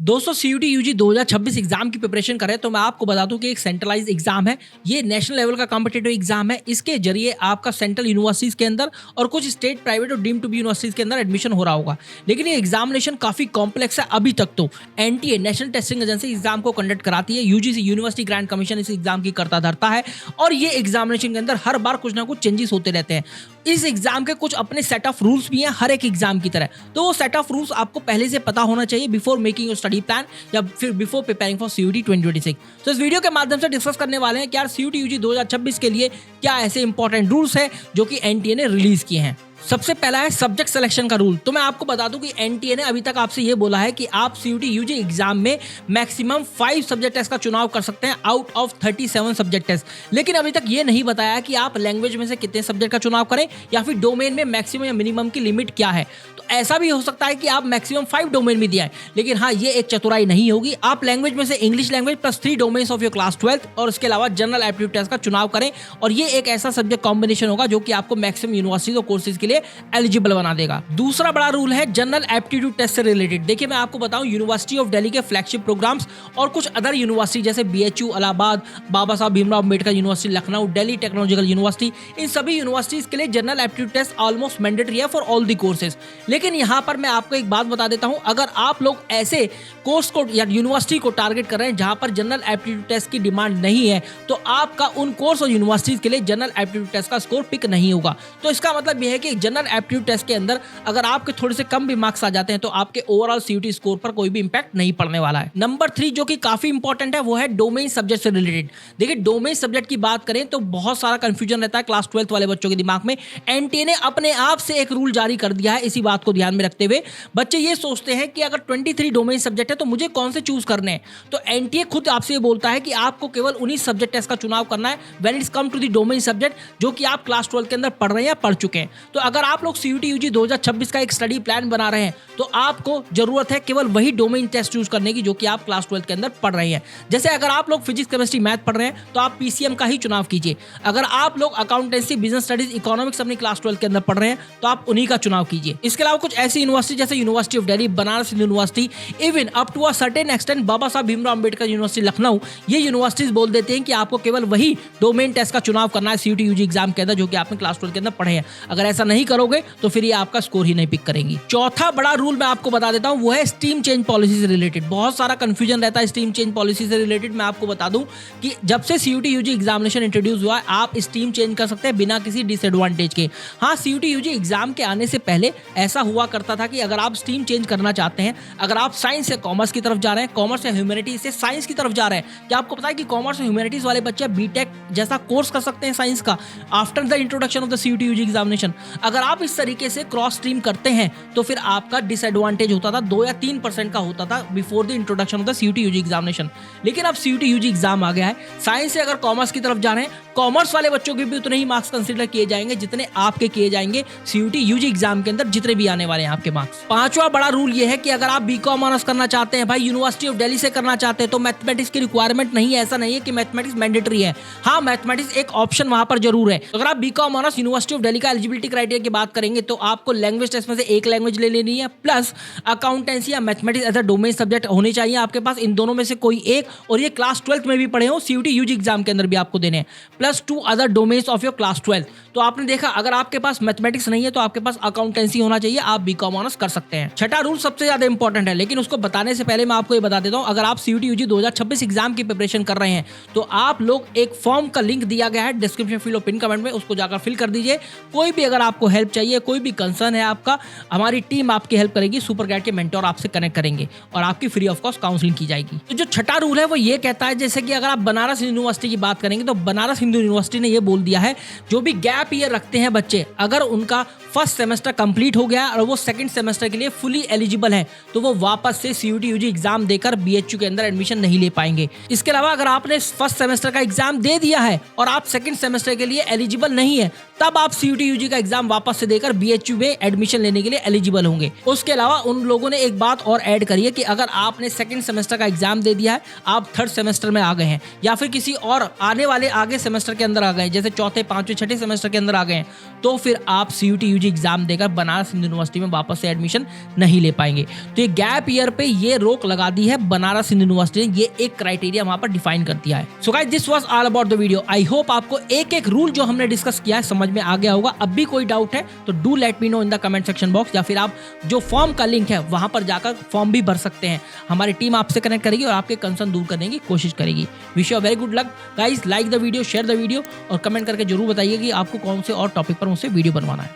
दोस्तों CUT UG 2026 exam की preparation करें तो मैं आपको बता दूं कि एक सेंट्रलाइज एग्जाम है। ये नेशनल लेवल का कॉम्पिटिटिव एग्जाम है। इसके जरिए आपका सेंट्रल यूनिवर्सिटीज के अंदर और कुछ स्टेट प्राइवेट और डीम्ड टू बी यूनिवर्सिटीज के अंदर एडमिशन हो रहा होगा। लेकिन ये एग्जामिनेशन काफी कॉम्प्लेक्स है। अभी तक तो NTA national testing agency exam को कंडक्ट कराती है। यूजीसी यूनिवर्सिटी ग्रांट कमीशन इस एग्जाम की करता धरता है और ये एग्जामिनेशन के अंदर हर बार कुछ ना कुछ चेंजेस होते रहते हैं। इस एग्जाम के कुछ अपने सेट ऑफ रूल्स भी हैं हर एक एग्जाम की तरह। तो वो सेट ऑफ रूल्स आपको पहले से पता होना चाहिए before making your study plan या फिर बिफोर प्रिपेयरिंग फॉर सीयूटी 2026। तो इस वीडियो के माध्यम से डिस्कस करने वाले हैं कि यार सीयूटी यूजी 2026 के लिए क्या ऐसे इंपॉर्टेंट रूल्स हैं जो कि एनटीए ने रिलीज किए हैं। सबसे पहला है सब्जेक्ट सिलेक्शन का रूल। तो मैं आपको बता दूं कि एनटीए ने अभी तक आपसे ये बोला है कि आप सीयूटी यूजी एग्जाम में मैक्सिमम 5 सब्जेक्ट टेस्ट का चुनाव कर सकते हैं आउट ऑफ 37 सब्जेक्ट टेस्ट। लेकिन अभी तक ये नहीं बताया कि आप लैंग्वेज में से कितने सब्जेक्ट का चुनाव करें या फिर डोमेन में मैक्सिमम या मिनिमम की लिमिट क्या है। तो ऐसा भी हो सकता है कि आप मैक्सिमम 5 डोमेन में दिया है, लेकिन हाँ ये एक चतुराई नहीं होगी। आप लैंग्वेज में से English language plus 3 domains of your class 12th और उसके अलावा जनरल एप्टीट्यूड टेस्ट का चुनाव करें। और ये एक ऐसा सब्जेक्ट कॉम्बिनेशन होगा जो कि आपको मैक्सिमम यूनिवर्सिटीज और कोर्सेज के लिए एलिजिबल बना देगा। दूसरा बड़ा रूल है जनरल एप्टीट्यूड टेस्ट से रिलेटेड। देखिए मैं आपको बताऊं, यूनिवर्सिटी ऑफ दिल्ली के फ्लैगशिप प्रोग्राम्स और कुछ अदर यूनिवर्सिटी जैसे BHU Allahabad, Baba Sahab Bhimrao Ambedkar university Lucknow, Delhi technological university, इन सभी यूनिवर्सिटीज के लिए general aptitude test almost mandatory है फॉर ऑल द कोर्सेज। लेकिन यहाँ पर मैं आपको एक बात बता देता हूं, अगर आप लोग ऐसे कोर्स को या यूनिवर्सिटी को टारगेट कर रहे हैं जहां पर जनरल एप्टीट्यूड टेस्ट की डिमांड नहीं है, तो आपका उन कोर्स और यूनिवर्सिटीज के लिए जनरल एप्टीट्यूड टेस्ट का स्कोर पिक नहीं होगा। तो इसका मतलब यह है कि जनरल एप्टीट्यूड टेस्ट के अंदर अगर आपके थोड़े से कम भी मार्क्स आ जाते हैं तो आपके ओवरऑल सीयूटी स्कोर पर कोई भी इंपैक्ट नहीं पड़ने वाला है। नंबर 3 जो कि काफी इंपॉर्टेंट है वो है डोमेन सब्जेक्ट से रिलेटेड। देखिए डोमेन सब्जेक्ट की बात करें तो बहुत सारा कंफ्यूजन रहता है क्लास 12th वाले बच्चों के दिमाग में। एनटीए ने अपने आप से एक रूल जारी कर दिया है। इसी बात को ध्यान में रखते हुए बच्चे ये सोचते हैं कि अगर 23 डोमेन सब्जेक्ट है तो मुझे कौन से चूज करने हैं। तो एनटीए खुद आपसे ये बोलता है कि आपको केवल उन्हीं सब्जेक्ट टेस्ट का चुनाव करना है when it's come to the domain subject जो कि आप क्लास 12 के अंदर पढ़ रहे हैं या पढ़ चुके हैं। तो अगर आप लोग सीयूटी यूजी 2026 का एक स्टडी प्लान बना रहे हैं तो आपको जरूरत है केवल वही डोमेन टेस्ट चूज करने की जो कि आप क्लास 12 के अंदर पढ़ रहे हैं। जैसे अगर आप लोग फिजिक्स केमिस्ट्री मैथ पढ़ रहे हैं तो आप पीसीएम का ही चुनाव कीजिए। अगर आप लोग अकाउंटेंसी बिजनेस स्टडीज इकोनॉमिक्स अपनी क्लास 12 के अंदर पढ़ रहे हैं तो आप उन्हीं का चुनाव कीजिए। इसके अलावा कुछ ऐसी यूनिवर्सिटी जैसे university of Delhi, Banaras university, even up to a certain extent Baba Sahab Bhimrao Ambedkar university Lucknow, ये यूनिवर्सिटीज बोल देते हैं कि आपको केवल वही डोमेन टेस्ट का चुनाव करना है सीयूटी यूजी एग्जाम के अंदर जो कि आपने क्लास 12 के अंदर पढ़े हैं। अगर ऐसा नहीं करोगे तो फिर ये आपका स्कोर ही नहीं पिक करेंगी। चौथा बड़ा रूल मैं आपको बता देता हूं वो है स्ट्रीम चेंज पॉलिसी से रिलेटेड। बहुत सारा कंफ्यूजन रहता है स्ट्रीम चेंज पॉलिसी से रिलेटेड। मैं आपको बता दूं कि जब से सीयूटी यूजी एग्जामिनेशन इंट्रोड्यूस हुआ है आप स्ट्रीम चेंज कर सकते हैं बिना किसी डिसएडवांटेज के। हाँ सीयूटी यूजी एग्जाम के आने से पहले ऐसा हुआ करता था कि अगर आप स्ट्रीम चेंज करना चाहते हैं, अगर आप साइंस से कॉमर्स की तरफ जा रहे हैं, कॉमर्स या ह्यूमैनिटीज से साइंस की तरफ जा रहे हैं, क्या आपको पता है कि कॉमर्स और ह्यूमैनिटीज वाले बच्चे बीटेक जैसा कोर्स कर सकते हैं साइंस का after the introduction of the CUET UG examination. अगर आप इस तरीके से क्रॉस स्ट्रीम करते हैं तो फिर आपका डिसएडवांटेज होता था 2 या 3% का होता था before the introduction of the CUET UG examination. लेकिन अब सीयूटी यूजी एग्जाम आ गया है, साइंस से अगर कॉमर्स की तरफ जा रहे हैं, कॉमर्स वाले बच्चों के भी उतने ही मार्क्स कंसीडर किए जाएंगे जितने आपके किए जाएंगे सीयूटी यूजी एग्जाम के अंदर जितने भी आने वाले हैं आपके मार्क्स। पांचवा बड़ा रूल ये है कि अगर आप बीकॉम ऑनर्स करना चाहते हैं, भाई यूनिवर्सिटी ऑफ दिल्ली से करना चाहते हैं, तो मैथमेटिक्स की रिक्वायरमेंट नहीं है। ऐसा नहीं है कि मैथमेटिक्स मैंडेटरी है। हाँ मैथमेटिक्स एक ऑप्शन वहां पर जरूर है। अगर आप BCom honours university of Delhi का एलिजिबिलिटी क्राइटेरिया की बात करेंगे तो आपको लैंग्वेज टेस्ट में से एक लैंग्वेज ले लेनी है, प्लस अकाउंटेंसी या mathematics as a domain subject होने चाहिए आपके पास। इन दोनों में से कोई एक, और ये क्लास 12th में भी पढ़े हो, सीयूटी यूजी एग्जाम के अंदर भी आपको देने हैं, plus 2 other domains of your class 12। तो आपने देखा अगर आपके पास मैथमेटिक्स नहीं है तो आपके पास अकाउंटेंसी होना चाहिए, आप बीकॉम ऑनर्स कर सकते हैं। छठा रूल सबसे ज्यादा इंपॉर्टेंट है, लेकिन उसको बताने से पहले मैं आपको ये बता देता हूं, अगर आप सीयूटी यूजी 2026 एग्जाम की प्रिपरेशन कर रहे हैं तो आप लोग एक फॉर्म का लिंक दिया गया है डिस्क्रिप्शन फील्ड और पिन कमेंट में, उसको जाकर फिल कर दीजिए। कोई भी अगर आपको हेल्प चाहिए, कोई भी कंसर्न है आपका, हमारी टीम आपकी हेल्प करेगी। सुपर गाइड के मेंटोर आपसे कनेक्ट करेंगे और आपकी फ्री ऑफ कॉस्ट काउंसलिंग की जाएगी। तो जो छठा रूल है वो ये कहता है, जैसे कि अगर आप बनारस यूनिवर्सिटी की बात करेंगे तो बनारस हिंदू यूनिवर्सिटी ने ये बोल दिया है जो भी गैप ईयर रखते हैं बच्चे, अगर उनका फर्स्ट सेमेस्टर कंप्लीट हो गया और वो सेकंड सेमेस्टर के लिए फुली एलिजिबल है तो वो वापस से सीयूटी यूजी एग्जाम देकर बीएचयू के अंदर एडमिशन नहीं ले पाएंगे। इसके अलावा अगर आपने फर्स्ट सेमेस्टर का एग्जाम दे दिया है और आप सेकंड सेमेस्टर के लिए एलिजिबल नहीं है, तब आप सीयूटी यूजी का एग्जाम वापस से देकर बीएचयू में एडमिशन लेने के लिए एलिजिबल होंगे। उसके अलावा उन लोगों ने एक बात और ऐड करी है कि अगर आपने सेकंड सेमेस्टर का एग्जाम दे दिया है, आप थर्ड सेमेस्टर में आ गए हैं या फिर किसी और आने वाले आगे सेमेस्टर के अंदर आ गए, जैसे चौथे, पांचवें, छठे सेमेस्टर के अंदर आ गए हैं, तो फिर आप सीयूटी यूजी यूजी एग्जाम देकर बनारस हिंदू यूनिवर्सिटी में वापस से एडमिशन नहीं ले पाएंगे। तो ये गैप ईयर पे ये रोक लगा दी है बनारस हिंदू यूनिवर्सिटी ने, ये एक क्राइटेरिया वहां पर डिफाइन कर दिया है। So guys this was all about the video. I hope आपको एक एक रूल जो हमने डिस्कस किया है समझ में आ गया होगा। अब भी कोई डाउट है तो do let me know in the comment section box, या फिर आप जो फॉर्म का लिंक है वहां पर जाकर फॉर्म भी भर सकते हैं। हमारी टीम आपसे कनेक्ट करेगी और आपके कंसर्न दूर करने की कोशिश करेगी। Wish you very good luck guys. Like the video, share the video और कमेंट करके जरूर बताइए कि आपको कौन से और टॉपिक पर मुझसे वीडियो बनवाना है।